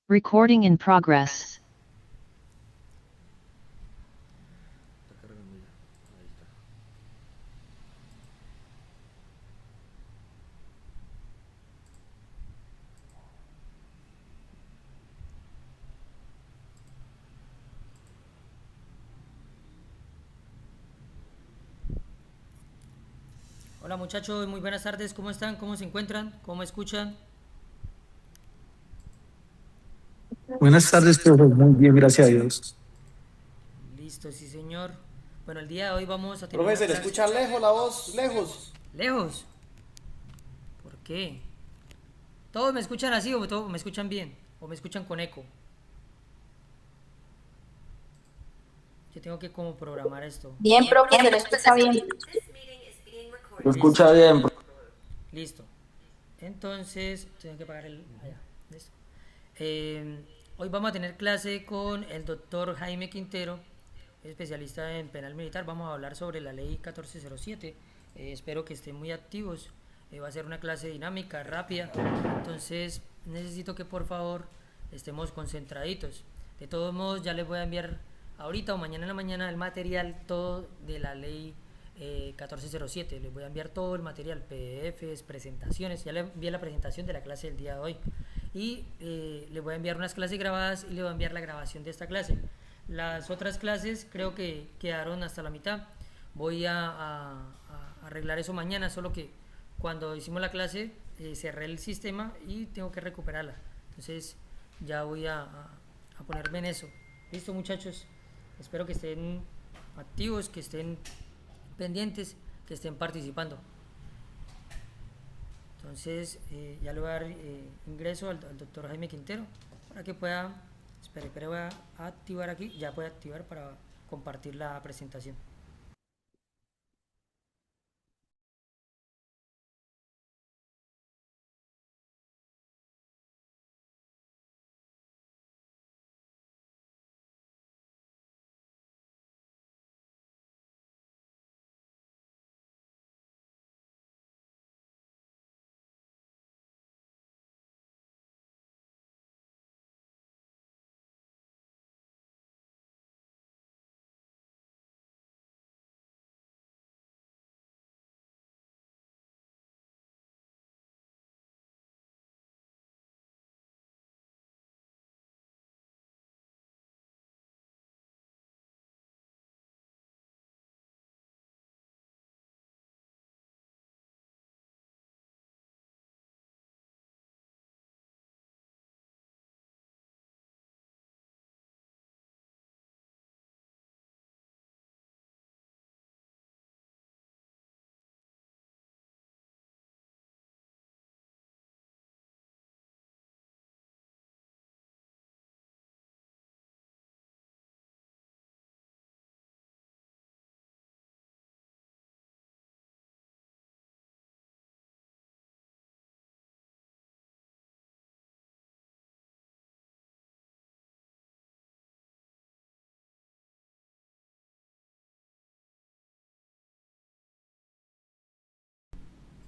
Recording in progress. Está cargando ya. Ahí está. Hola muchachos, muy buenas tardes, ¿cómo están? ¿Cómo se encuentran? ¿Cómo escuchan? Buenas tardes, profe. Muy bien, gracias a Dios. Listo, sí señor. Bueno, el día de hoy vamos a tener Profe, una se le clase... escucha lejos la voz, lejos. ¿Lejos? ¿Por qué? ¿Todos me escuchan así o todos me escuchan bien? ¿O me escuchan con eco? Yo tengo que como programar esto. Bien, profe, se le escucha bien. Lo Listo, escucha bien, profe. listo. Entonces, tengo que pagar el... Allá, listo. Hoy vamos a tener clase con el doctor Jaime Quintero, especialista en penal militar. Vamos a hablar sobre la ley 1407. Espero que estén muy activos. Va a ser una clase dinámica, rápida. Entonces necesito que por favor estemos concentraditos. De todos modos, ya les voy a enviar ahorita o mañana en la mañana el material todo de la ley 1407. Les voy a enviar todo el material, PDFs, presentaciones. Ya les envié la presentación de la clase del día de hoy. Y les voy a enviar unas clases grabadas y les voy a enviar la grabación de esta clase. Las otras clases creo que quedaron hasta la mitad. Voy a arreglar eso mañana, solo que cuando hicimos la clase cerré el sistema y tengo que recuperarla. Entonces ya voy a ponerme en eso. Listo muchachos, espero que estén activos, que estén pendientes, que estén participando. Entonces ya le voy a dar ingreso al doctor Jaime Quintero para que pueda, espere, voy a activar aquí, ya puede activar para compartir la presentación.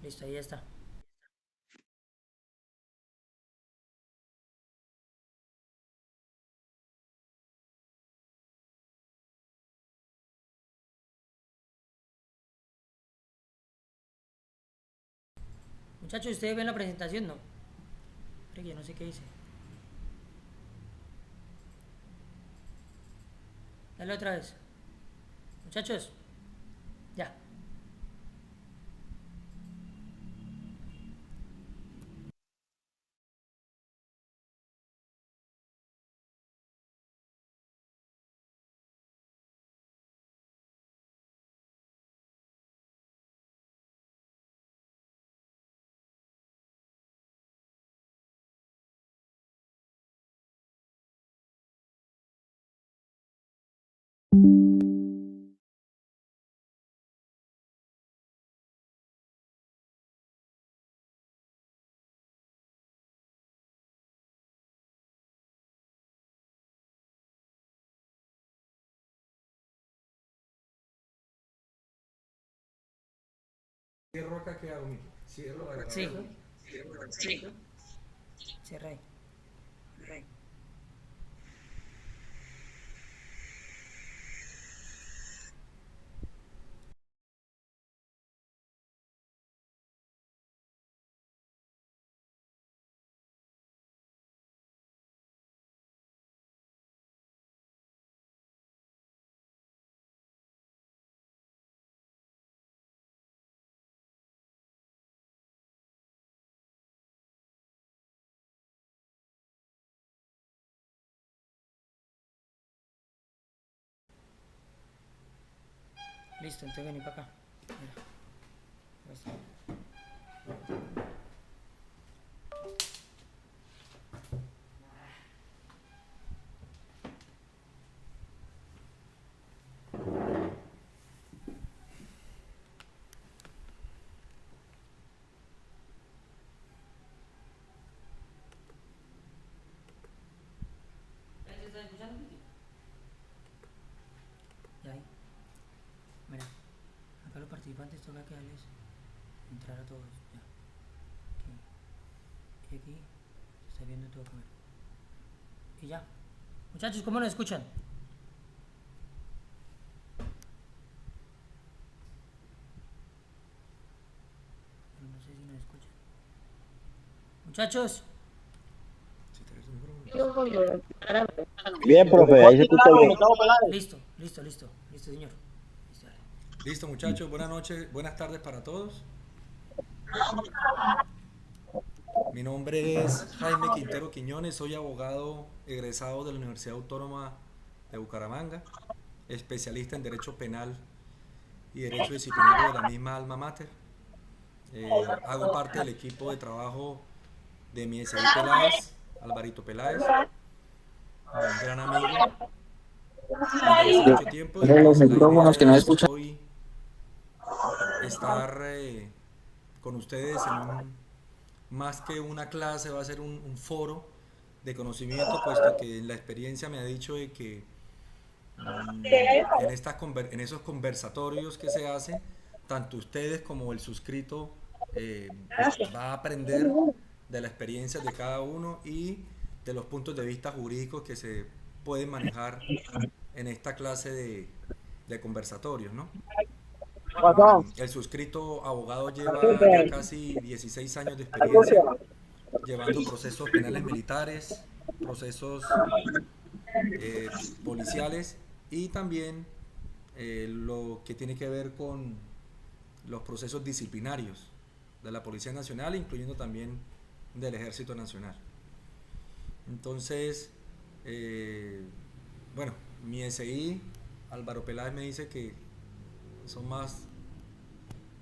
Listo, ahí está. Muchachos, ¿ustedes ven la presentación? No. Creo que yo no sé qué hice. Dale otra vez. Muchachos, ya. Cierro acá, ¿qué hago, mijo? Cierro la Sí, grabación. cierra ahí. Listo, entonces vení para acá. Mira. Ahí está. Y ahí. Mira. Acá los participantes toca que darles entrar a todos. Ya. Aquí. Y aquí. Se está viendo todo cámara. Y ya. Muchachos, ¿cómo nos escuchan? Pero no sé si nos escuchan. Muchachos. Bien, profe, ahí se escucha bien. Listo, listo, listo. Listo, señor. Listo, dale. Listo, muchachos. Buenas noches, buenas tardes para todos. Mi nombre es Jaime Quintero Quiñones, soy abogado egresado de la Universidad Autónoma de Bucaramanga, especialista en Derecho Penal y Derecho Disciplinario de la misma alma mater. Hago parte del equipo de trabajo de mi SI Peláez, Alvarito Peláez, un gran amigo desde hace mucho tiempo. Y Pero los pues, la micrófonos que idea no es escuchan. hoy estar con ustedes en más que una clase, va a ser un foro de conocimiento, puesto que la experiencia me ha dicho de que en esos conversatorios que se hacen, tanto ustedes como el suscrito va a aprender de la experiencia de cada uno y de los puntos de vista jurídicos que se pueden manejar en esta clase de conversatorios, ¿no? El suscrito abogado lleva ya casi 16 años de experiencia llevando procesos penales militares, procesos policiales y también lo que tiene que ver con los procesos disciplinarios de la Policía Nacional, incluyendo también del Ejército Nacional. Entonces, bueno, mi SI, Álvaro Peláez, me dice que son más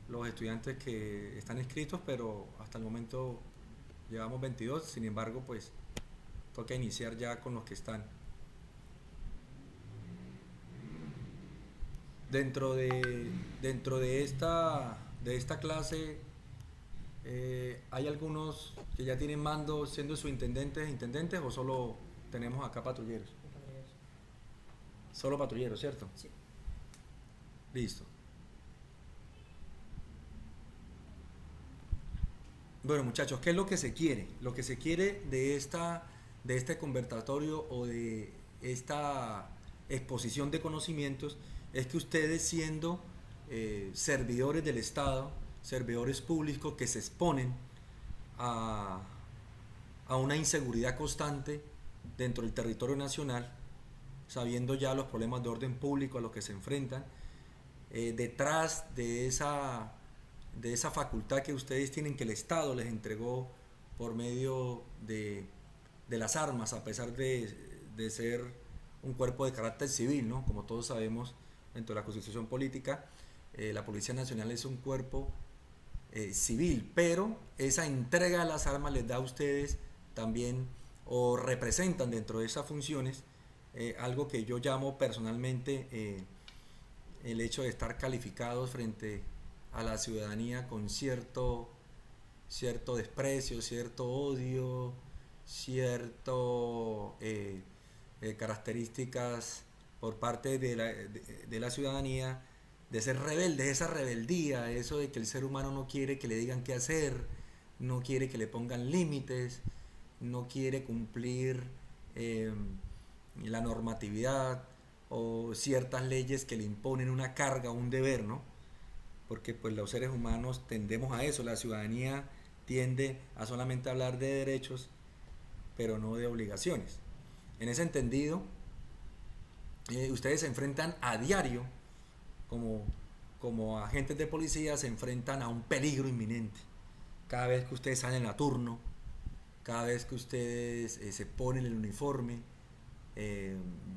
los estudiantes que están inscritos, pero hasta el momento llevamos 22, sin embargo, pues toca iniciar ya con los que están. Dentro de esta clase hay algunos que ya tienen mando siendo intendentes o solo tenemos acá patrulleros. Solo patrulleros, ¿cierto? Sí. Listo. Bueno, muchachos, ¿qué es lo que se quiere? Lo que se quiere de este conversatorio o de esta exposición de conocimientos es que ustedes, siendo servidores del Estado, servidores públicos que se exponen a una inseguridad constante dentro del territorio nacional, sabiendo ya los problemas de orden público a los que se enfrentan, detrás de esa facultad que ustedes tienen, que el Estado les entregó por medio de las armas, a pesar de ser un cuerpo de carácter civil, ¿no? Como todos sabemos, dentro de la Constitución Política, la Policía Nacional es un cuerpo civil, pero esa entrega de las armas les da a ustedes también, o representan dentro de esas funciones, algo que yo llamo personalmente el hecho de estar calificados frente a la ciudadanía con cierto desprecio, cierto odio, cierto características por parte de la ciudadanía, de ser rebeldes, esa rebeldía, eso de que el ser humano no quiere que le digan qué hacer, no quiere que le pongan límites, no quiere cumplir la normatividad o ciertas leyes que le imponen una carga, un deber, ¿no? Porque pues los seres humanos tendemos a eso, la ciudadanía tiende a solamente hablar de derechos, pero no de obligaciones. En ese entendido, ustedes se enfrentan a diario, como agentes de policía, se enfrentan a un peligro inminente. Cada vez que ustedes salen a turno, cada vez que ustedes se ponen el uniforme,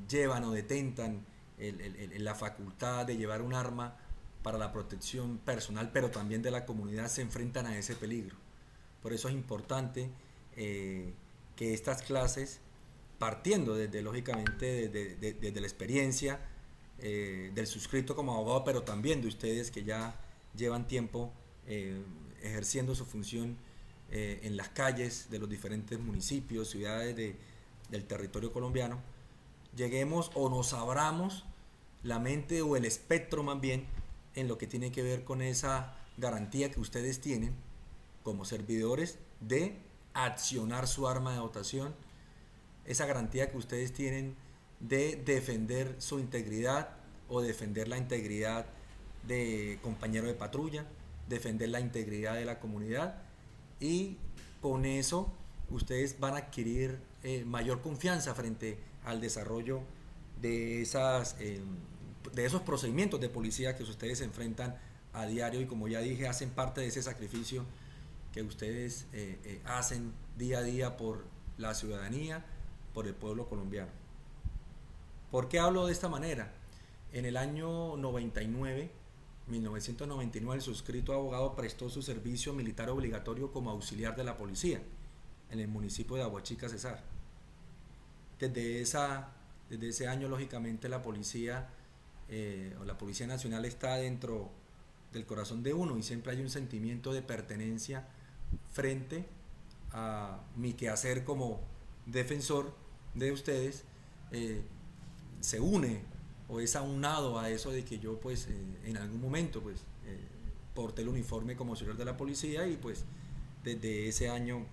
llevan o detentan la facultad de llevar un arma para la protección personal, pero también de la comunidad, se enfrentan a ese peligro. Por eso es importante que estas clases, partiendo desde, lógicamente, desde la experiencia del suscrito como abogado, pero también de ustedes que ya llevan tiempo ejerciendo su función en las calles de los diferentes municipios, ciudades del territorio colombiano, lleguemos o nos abramos la mente o el espectro más bien en lo que tiene que ver con esa garantía que ustedes tienen como servidores de accionar su arma de dotación, esa garantía que ustedes tienen de defender su integridad o defender la integridad de compañero de patrulla, defender la integridad de la comunidad, y con eso ustedes van a adquirir mayor confianza frente al desarrollo de esos procedimientos de policía que ustedes se enfrentan a diario, y como ya dije, hacen parte de ese sacrificio que ustedes hacen día a día por la ciudadanía, por el pueblo colombiano. ¿Por qué hablo de esta manera? En el año 1999, el suscrito abogado prestó su servicio militar obligatorio como auxiliar de la policía en el municipio de Aguachica, Cesar. Desde ese año, lógicamente, la policía o la Policía Nacional está dentro del corazón de uno, y siempre hay un sentimiento de pertenencia frente a mi quehacer como defensor de ustedes. Se une o es aunado a eso de que yo pues en algún momento pues porté el uniforme como auxiliar de la policía, y pues desde ese año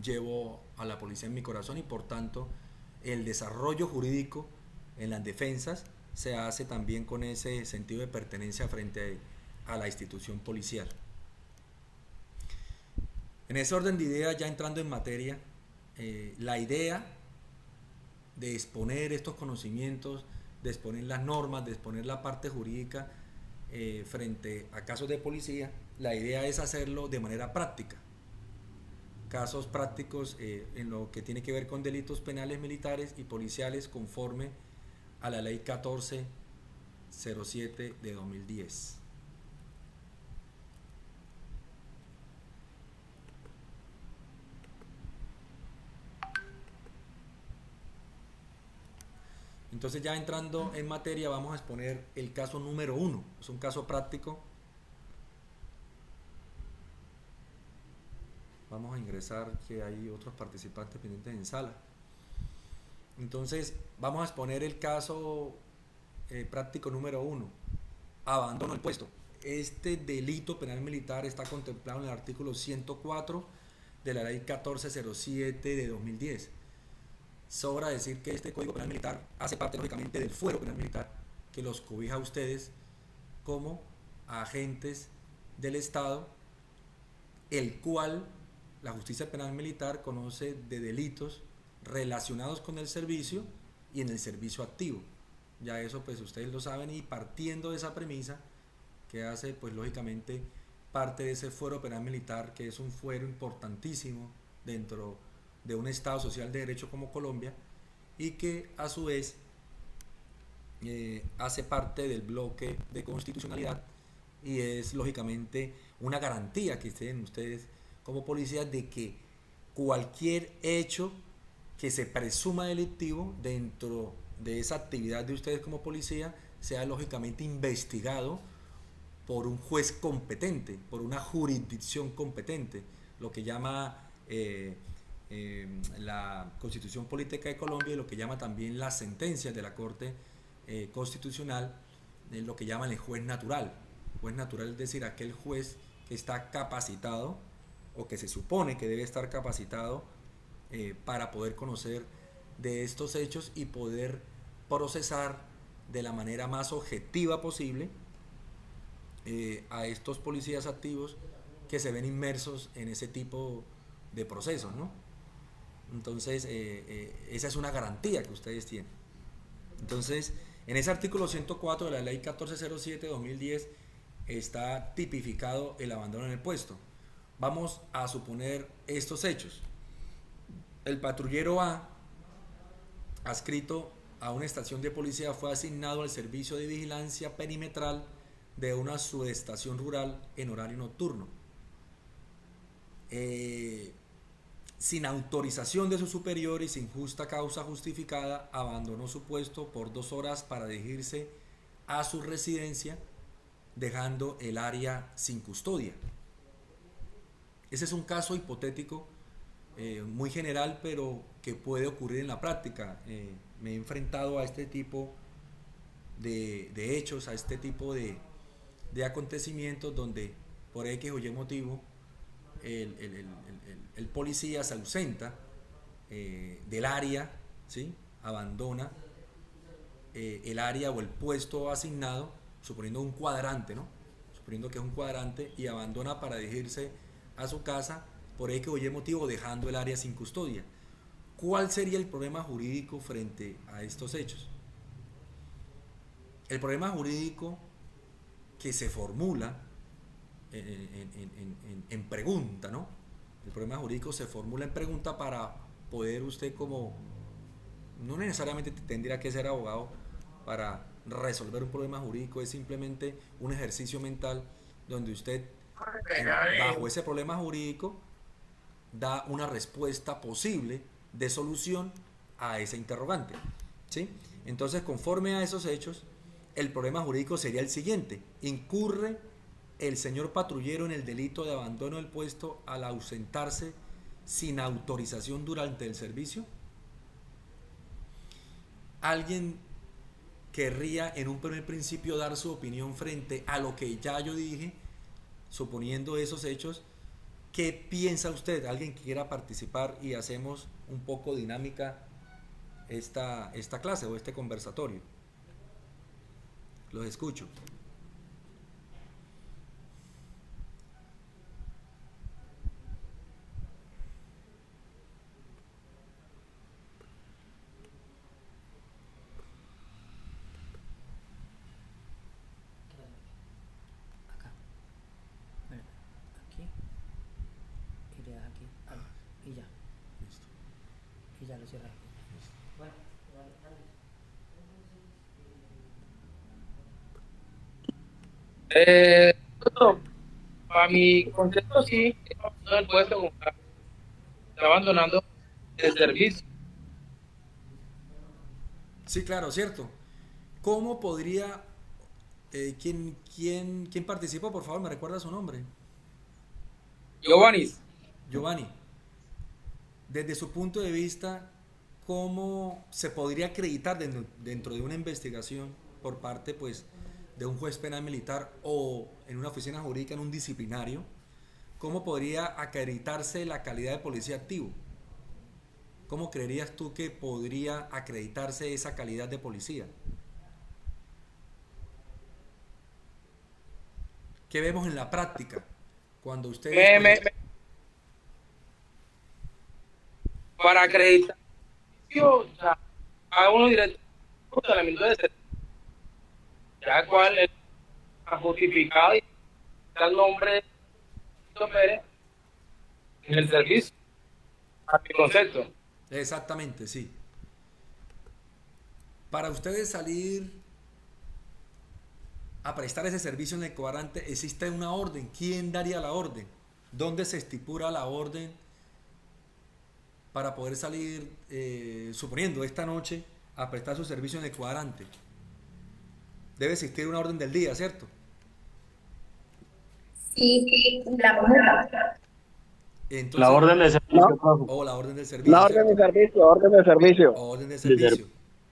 llevo a la policía en mi corazón, y por tanto el desarrollo jurídico en las defensas se hace también con ese sentido de pertenencia frente a la institución policial. En ese orden de ideas, ya entrando en materia, la idea de exponer estos conocimientos, de exponer las normas, de exponer la parte jurídica frente a casos de policía, la idea es hacerlo de manera práctica. Casos prácticos en lo que tiene que ver con delitos penales militares y policiales conforme a la ley 1407 de 2010. Entonces, ya entrando en materia, vamos a exponer el caso número 1. Es un caso práctico. Vamos a ingresar, que hay otros participantes pendientes en sala. Entonces, vamos a exponer el caso práctico número 1. Abandono del puesto. Este delito penal militar está contemplado en el artículo 104 de la ley 1407 de 2010. Sobra decir que este Código Penal Militar hace parte, lógicamente, del fuero penal militar que los cobija a ustedes como agentes del Estado, el cual la justicia penal militar conoce de delitos relacionados con el servicio y en el servicio activo. Ya eso pues ustedes lo saben, y partiendo de esa premisa, que hace pues lógicamente parte de ese fuero penal militar, que es un fuero importantísimo dentro de un Estado social de derecho como Colombia, y que a su vez hace parte del bloque de constitucionalidad, y es lógicamente una garantía que tienen ustedes como policías de que cualquier hecho que se presuma delictivo dentro de esa actividad de ustedes como policía sea lógicamente investigado por un juez competente, por una jurisdicción competente, lo que llama la Constitución Política de Colombia, y lo que llama también las sentencias de la Corte Constitucional, lo que llaman el juez natural. Juez natural es decir, aquel juez que está capacitado, o que se supone que debe estar capacitado para poder conocer de estos hechos y poder procesar de la manera más objetiva posible a estos policías activos que se ven inmersos en ese tipo de procesos, ¿no? Entonces, esa es una garantía que ustedes tienen. Entonces, en ese artículo 104 de la ley 1407 de 2010 está tipificado el abandono en el puesto. Vamos a suponer estos hechos. El patrullero A, adscrito a una estación de policía fue asignado al servicio de vigilancia perimetral de una subestación rural en horario nocturno. Sin autorización de su superior y sin justa causa justificada, abandonó su puesto por 2 horas para dirigirse a su residencia, dejando el área sin custodia. Ese es un caso hipotético muy general, pero que puede ocurrir en la práctica. Me he enfrentado a este tipo de hechos, a este tipo de acontecimientos donde por X o Y motivo el policía se ausenta del área, ¿sí? Abandona el área o el puesto asignado, suponiendo un cuadrante, ¿no? Suponiendo que es un cuadrante, y abandona para dirigirse a su casa por X o Y motivo, dejando el área sin custodia. ¿Cuál sería el problema jurídico frente a estos hechos? El problema jurídico que se formula en pregunta, ¿no? El problema jurídico se formula en pregunta para poder usted, como no necesariamente tendría que ser abogado para resolver un problema jurídico, es simplemente un ejercicio mental donde usted bajo ese problema jurídico da una respuesta posible de solución a ese interrogante, ¿sí? Entonces, conforme a esos hechos, el problema jurídico sería el siguiente: incurre el señor patrullero en el delito de abandono del puesto al ausentarse sin autorización durante el servicio. ¿Alguien querría en un primer principio dar su opinión frente a lo que ya yo dije, suponiendo esos hechos? ¿Qué piensa usted? ¿Alguien que quiera participar y hacemos un poco dinámica esta clase o este conversatorio? Los escucho. Acá. Bueno, aquí. Y le das aquí. Y ya. Listo. Y ya lo cierras. Bueno, dale. No, para mi concepto sí, no el puesto como tal, está abandonando el servicio. Sí, claro, cierto. ¿Cómo podría... ¿quién participó? Por favor, me recuerda su nombre. Giovanni, Giovanni, desde su punto de vista, ¿cómo se podría acreditar dentro de una investigación por parte, pues, de un juez penal militar o en una oficina jurídica, en un disciplinario? ¿Cómo podría acreditarse la calidad de policía activo? ¿Cómo creerías tú que podría acreditarse esa calidad de policía? ¿Qué vemos en la práctica cuando ustedes... para acreditar, o sea, a uno directo de servicio, ya cual es justificado y está el nombre de Pérez en el servicio, a mi concepto. Exactamente, sí. Para ustedes salir a prestar ese servicio en el cuadrante, existe una orden. ¿Quién daría la orden? ¿Dónde se estipula la orden para poder salir, suponiendo esta noche, a prestar su servicio en el cuadrante? Debe existir una orden del día, ¿cierto? Sí, la mujer. Entonces, La orden de servicio, profe. o la orden del servicio. La orden de servicio, orden de servicio. Orden de servicio,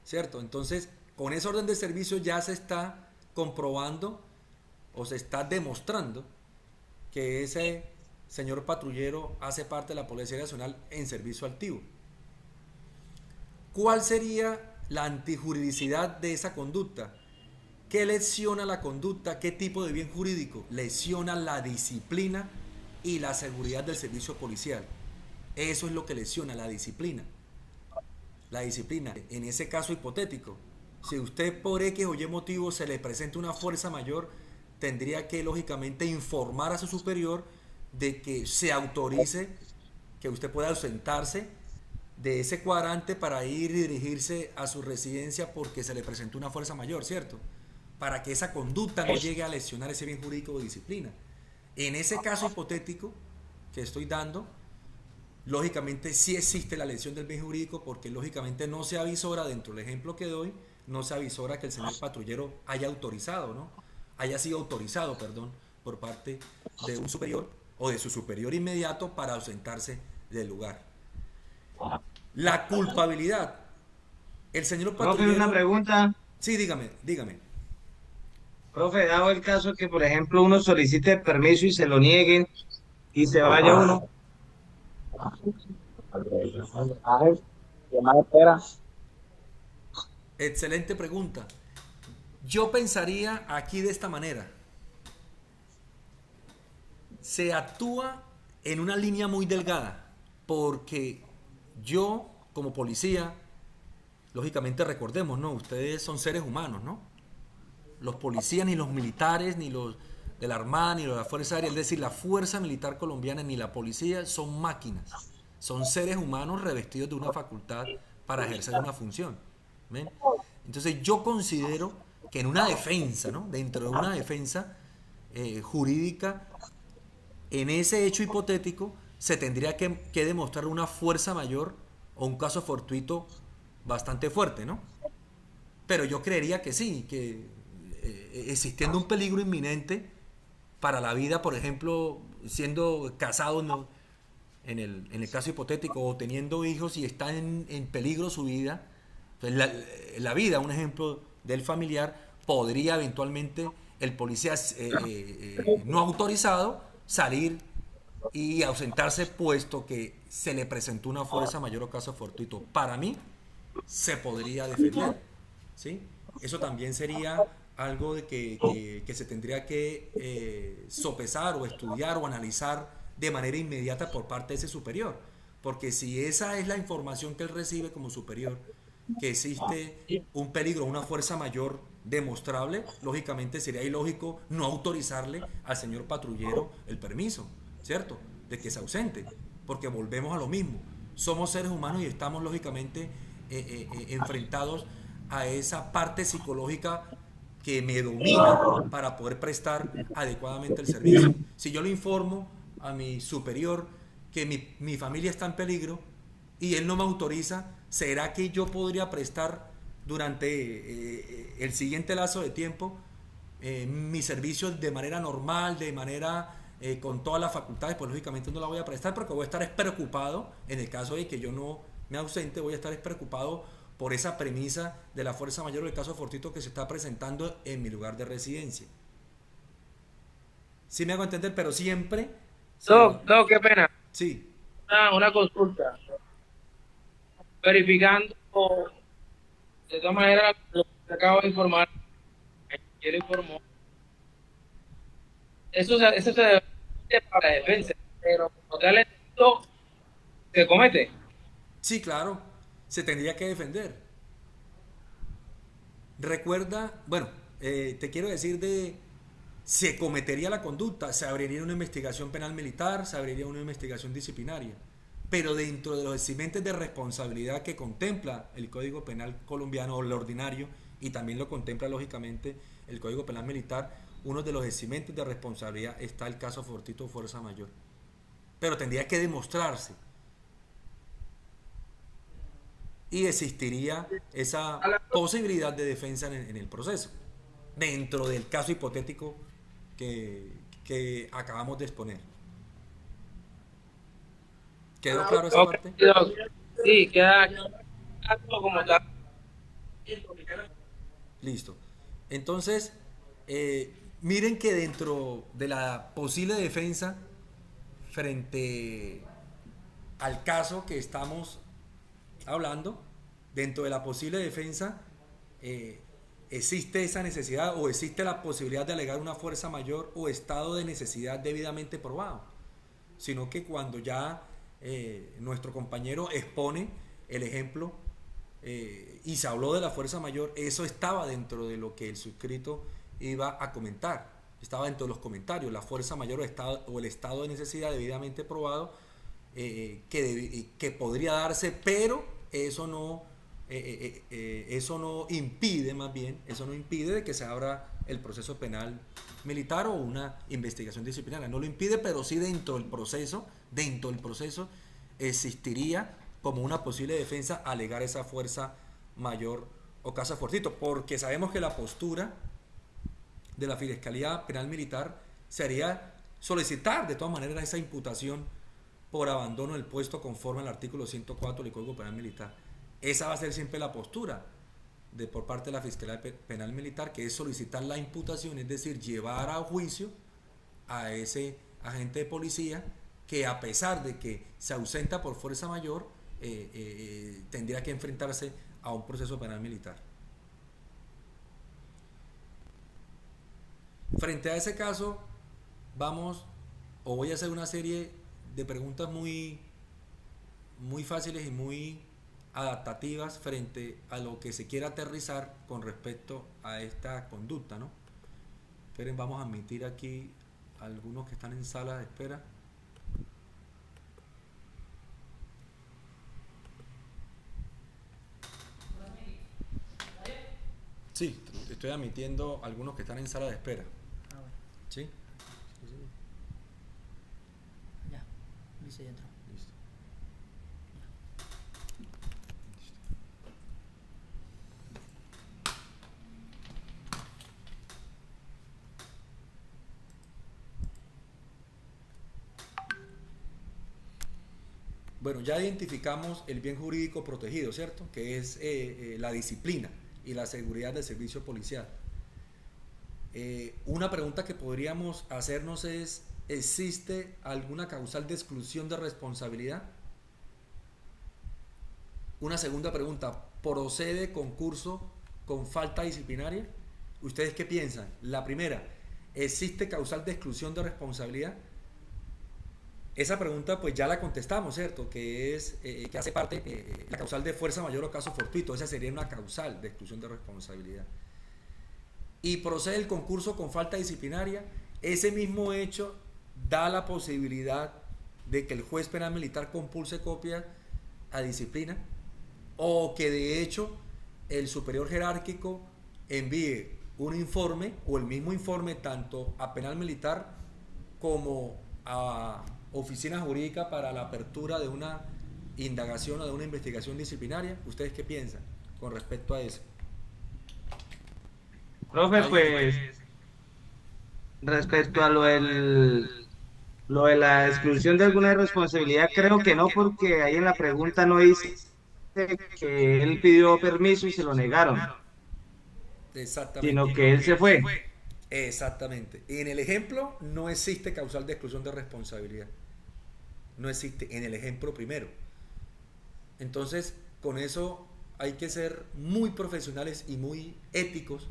¿cierto? Entonces, con esa orden de servicio ya se está comprobando o se está demostrando que ese señor patrullero hace parte de la Policía Nacional en servicio activo. ¿Cuál sería la antijuridicidad de esa conducta? ¿Qué lesiona la conducta? ¿Qué tipo de bien jurídico? Lesiona la disciplina y la seguridad del servicio policial. Eso es lo que lesiona, la disciplina. La disciplina. En ese caso hipotético, si usted por X o Y motivo se le presenta una fuerza mayor, tendría que lógicamente informar a su superior de que se autorice que usted pueda ausentarse de ese cuadrante para ir y dirigirse a su residencia porque se le presentó una fuerza mayor, ¿cierto? Para que esa conducta no llegue a lesionar ese bien jurídico de disciplina. En ese caso hipotético que estoy dando, lógicamente sí existe la lesión del bien jurídico porque lógicamente no se avisora, dentro del ejemplo que doy, no se avisora que el señor patrullero haya autorizado, ¿no? Haya sido autorizado, perdón, por parte de un superior o de su superior inmediato para ausentarse del lugar. La culpabilidad. El señor patrullero... Profe, una pregunta. Sí, dígame. Profe, dado el caso que, por ejemplo, uno solicite permiso y se lo nieguen y se vaya uno. Excelente pregunta. Yo pensaría aquí de esta manera. Se actúa en una línea muy delgada, porque yo, como policía, lógicamente recordemos, ¿no? Ustedes son seres humanos, ¿no? Los policías, ni los militares, ni los de la Armada, ni los de la Fuerza Aérea, es decir, la Fuerza Militar Colombiana, ni la policía, son máquinas. Son seres humanos revestidos de una facultad para ejercer una función. ¿Ven? Entonces yo considero que en una defensa, ¿no? Dentro de una defensa jurídica, en ese hecho hipotético, se tendría que demostrar una fuerza mayor o un caso fortuito bastante fuerte, ¿no? Pero yo creería que sí, que existiendo un peligro inminente para la vida, por ejemplo, siendo casado, ¿no? En el caso hipotético, o teniendo hijos y está en peligro su vida, pues la vida, un ejemplo del familiar, podría eventualmente el policía no autorizado salir y ausentarse puesto que se le presentó una fuerza mayor o caso fortuito. Para mí, se podría defender, ¿sí? Eso también sería algo de que se tendría que sopesar o estudiar o analizar de manera inmediata por parte de ese superior. Porque si esa es la información que él recibe como superior, que existe un peligro, una fuerza mayor demostrable, lógicamente sería ilógico no autorizarle al señor patrullero el permiso, ¿cierto? De que se ausente, porque volvemos a lo mismo. Somos seres humanos y estamos lógicamente enfrentados a esa parte psicológica que me domina para poder prestar adecuadamente el servicio. Si yo le informo a mi superior que mi familia está en peligro y él no me autoriza, ¿será que yo podría prestar durante el siguiente lazo de tiempo mi servicio de manera normal, de manera con todas las facultades? Pues lógicamente no la voy a prestar porque voy a estar preocupado, en el caso de que yo no me ausente, voy a estar preocupado por esa premisa de la fuerza mayor del caso fortuito que se está presentando en mi lugar de residencia. Sí me hago entender, pero siempre... No, qué pena. Sí. Una consulta. Verificando, de todas maneras, lo que te acabo de informar, quiero informó, eso se debe para la defensa, pero como tal el delito se comete. Sí, claro, se tendría que defender. Recuerda, bueno, te quiero decir se cometería la conducta, se abriría una investigación penal militar, se abriría una investigación disciplinaria, pero dentro de los eximentes de responsabilidad que contempla el Código Penal colombiano o el ordinario, y también lo contempla lógicamente el Código Penal militar, uno de los eximentes de responsabilidad está el caso fortuito o fuerza mayor, pero tendría que demostrarse y existiría esa posibilidad de defensa en el proceso, dentro del caso hipotético que acabamos de exponer. ¿Quedó claro esa parte? Sí, queda como tal. Listo. Entonces, miren que dentro de la posible defensa frente al caso que estamos hablando, dentro de la posible defensa existe esa necesidad o existe la posibilidad de alegar una fuerza mayor o estado de necesidad debidamente probado, sino que cuando ya nuestro compañero expone el ejemplo y se habló de la fuerza mayor, eso estaba dentro de lo que el suscrito iba a comentar, estaba dentro de los comentarios, la fuerza mayor o el estado de necesidad debidamente probado que podría darse, pero eso no impide, más bien, eso no impide de que se abra el proceso penal militar o una investigación disciplinaria. No lo impide, pero sí dentro del proceso existiría como una posible defensa alegar esa fuerza mayor o caso fortuito, porque sabemos que la postura de la Fiscalía Penal Militar sería solicitar de todas maneras esa imputación por abandono del puesto conforme al artículo 104 del Código Penal Militar. Esa va a ser siempre la postura por parte de la Fiscalía Penal Militar, que es solicitar la imputación, es decir, llevar a juicio a ese agente de policía que, a pesar de que se ausenta por fuerza mayor, tendría que enfrentarse a un proceso penal militar. Frente a ese caso, voy a hacer una serie de preguntas muy fáciles y muy adaptativas frente a lo que se quiera aterrizar con respecto a esta conducta, ¿no? Esperen, vamos a admitir aquí algunos que están en sala de espera. Sí, estoy admitiendo algunos que están en sala de espera. Ah, bueno. ¿Sí? Ya, listo, ya entró. Listo. Bueno, ya identificamos el bien jurídico protegido, ¿cierto? Que es la disciplina y la seguridad del servicio policial. Una pregunta que podríamos hacernos es: ¿existe alguna causal de exclusión de responsabilidad? Una segunda pregunta: ¿procede concurso con falta disciplinaria? ¿Ustedes qué piensan? La primera: ¿existe causal de exclusión de responsabilidad? Esa pregunta pues ya la contestamos, ¿cierto? Que es que hace parte la causal de fuerza mayor o caso fortuito. Esa sería una causal de exclusión de responsabilidad. Y procede el concurso con falta disciplinaria. Ese mismo hecho da la posibilidad de que el juez penal militar compulse copia a disciplina, o que de hecho el superior jerárquico envíe un informe o el mismo informe tanto a penal militar como a oficina jurídica para la apertura de una indagación o de una investigación disciplinaria. ¿Ustedes qué piensan con respecto a eso? Profe, pues respecto a lo de la exclusión de alguna responsabilidad, creo que no, porque ahí en la pregunta no dice que él pidió permiso y se lo negaron, Exactamente. sino que él se fue. Exactamente. En el ejemplo no existe causal de exclusión de responsabilidad. No existe en el ejemplo primero. Entonces, con eso hay que ser muy profesionales y muy éticos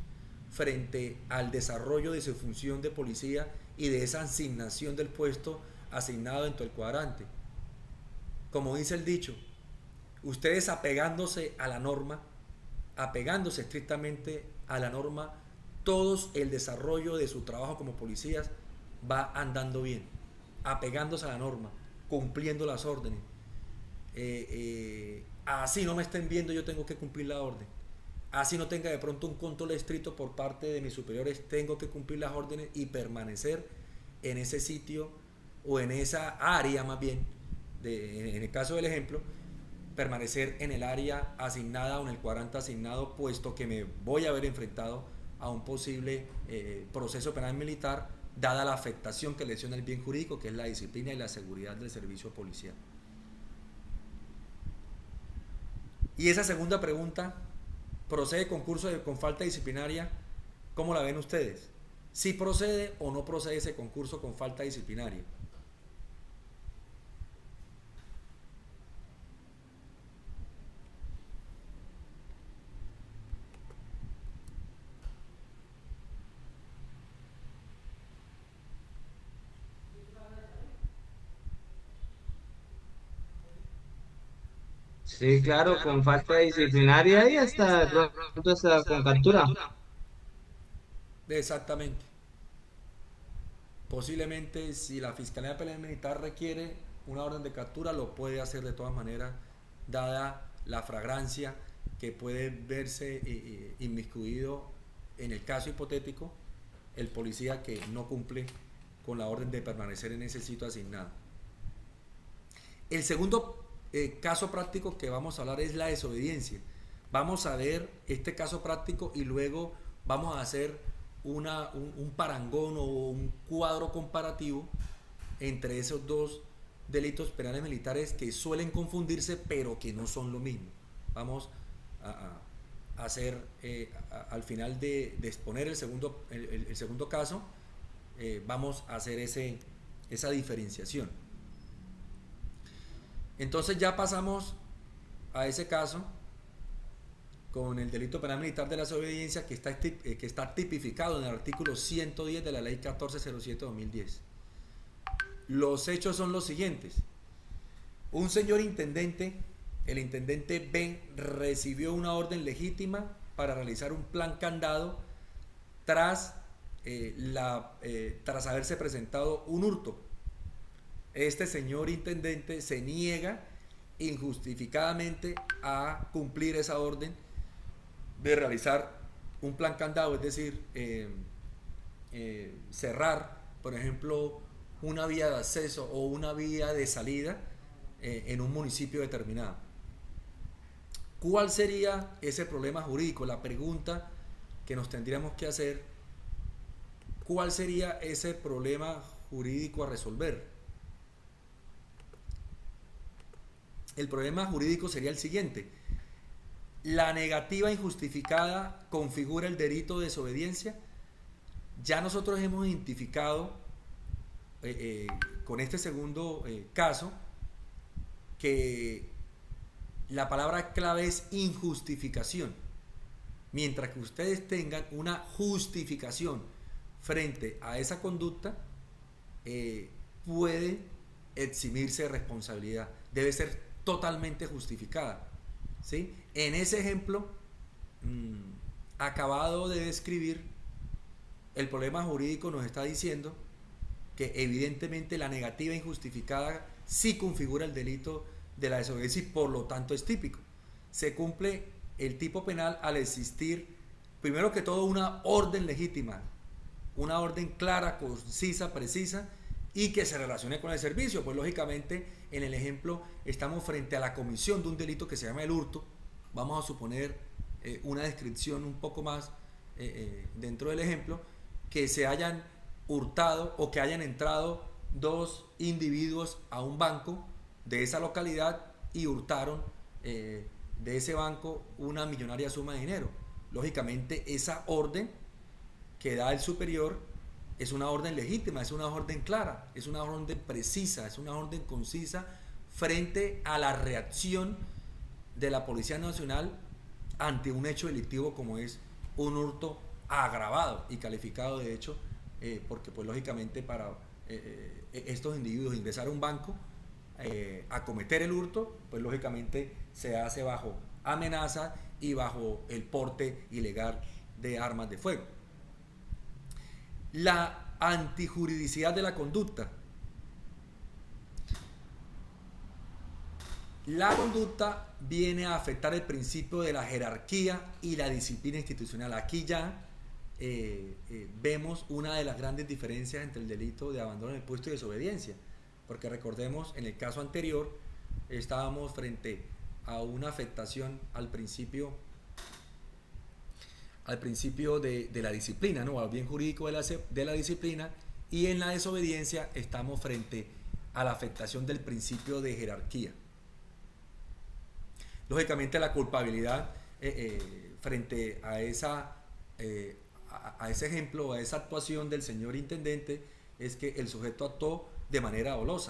frente al desarrollo de su función de policía y de esa asignación del puesto asignado dentro del cuadrante. Como dice el dicho, ustedes apegándose a la norma, apegándose estrictamente a la norma, todos el desarrollo de su trabajo como policías va andando bien, apegándose a la norma, cumpliendo las órdenes. Así no me estén viendo, yo tengo que cumplir la orden. Así no tenga de pronto un control estricto por parte de mis superiores, tengo que cumplir las órdenes y permanecer en ese sitio o en esa área, más bien, en el caso del ejemplo, permanecer en el área asignada o en el cuadrante asignado, puesto que me voy a ver enfrentado a un posible proceso penal militar, dada la afectación que lesiona el bien jurídico, que es la disciplina y la seguridad del servicio policial. Y esa segunda pregunta: ¿procede concurso con falta disciplinaria? ¿Cómo la ven ustedes? ¿Sí procede o no procede ese concurso con falta disciplinaria? Sí, claro, con falta disciplinaria y hasta de pronto hasta con captura. Exactamente. Posiblemente, si la Fiscalía Penal Militar requiere una orden de captura, lo puede hacer de todas maneras, dada la flagrancia que puede verse inmiscuido en el caso hipotético el policía que no cumple con la orden de permanecer en ese sitio asignado. El segundo caso práctico que vamos a hablar es la desobediencia. Vamos a ver este caso práctico y luego vamos a hacer un parangón o un cuadro comparativo entre esos dos delitos penales militares que suelen confundirse pero que no son lo mismo. Vamos a hacer al final de exponer el segundo caso, vamos a hacer esa diferenciación. Entonces ya pasamos a ese caso con el delito penal militar de la desobediencia que está tipificado en el artículo 110 de la ley 1407/2010. Los hechos son los siguientes. Un señor intendente, el intendente B, recibió una orden legítima para realizar un plan candado tras haberse presentado un hurto. Este señor intendente se niega injustificadamente a cumplir esa orden de realizar un plan candado, es decir, cerrar, por ejemplo, una vía de acceso o una vía de salida en un municipio determinado. ¿Cuál sería ese problema jurídico? La pregunta que nos tendríamos que hacer, ¿cuál sería ese problema jurídico a resolver? El problema jurídico sería el siguiente: la negativa injustificada configura el delito de desobediencia. Ya nosotros hemos identificado con este segundo caso que la palabra clave es injustificación. Mientras que ustedes tengan una justificación frente a esa conducta, puede eximirse de responsabilidad. Debe ser totalmente justificada, ¿sí? En ese ejemplo acabado de describir, el problema jurídico nos está diciendo que evidentemente la negativa injustificada sí configura el delito de la desobediencia y por lo tanto es típico. Se cumple el tipo penal al existir, primero que todo, una orden legítima, una orden clara, concisa, precisa y que se relacione con el servicio. Pues lógicamente en el ejemplo estamos frente a la comisión de un delito que se llama el hurto. Vamos a suponer una descripción un poco más dentro del ejemplo, que se hayan hurtado o que hayan entrado dos individuos a un banco de esa localidad y hurtaron de ese banco una millonaria suma de dinero. Lógicamente esa orden que da el superior es una orden legítima, es una orden clara, es una orden precisa, es una orden concisa frente a la reacción de la Policía Nacional ante un hecho delictivo como es un hurto agravado y calificado de hecho, porque pues lógicamente para estos individuos ingresar a un banco a cometer el hurto, pues lógicamente se hace bajo amenaza y bajo el porte ilegal de armas de fuego. La antijuridicidad de la conducta. La conducta viene a afectar el principio de la jerarquía y la disciplina institucional. Aquí ya vemos una de las grandes diferencias entre el delito de abandono del puesto y desobediencia, porque recordemos, en el caso anterior estábamos frente a una afectación al principio de la disciplina, ¿no? Al bien jurídico de la disciplina, y en la desobediencia estamos frente a la afectación del principio de jerarquía. Lógicamente la culpabilidad frente a ese ejemplo, a esa actuación del señor intendente, es que el sujeto actuó de manera dolosa.